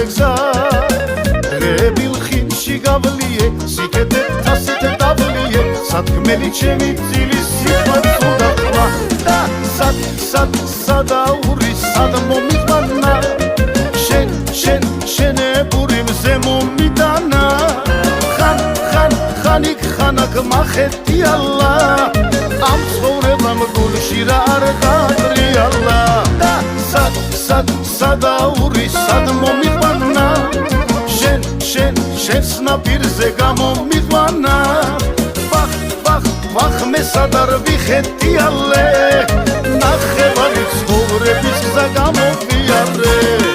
გზა ღებილხინში გავლიე სიკეთე თასით დავლიე სათქმელი ჩემი ძილის სიყვარული დახვა და სადაური სად მომიყვანა შენებური მზე მომიტანა ხანიქ ხანაკ მახედიალა ამ ცხოვრებამ გულში რა არ გატრიალა და სადაური სად მომიყვანა შენს ნაპირზე გამომიყვანა ვახ მე სად არ ვიხეთიალე ნახევარი ცხოვრების გზა გამოვიარე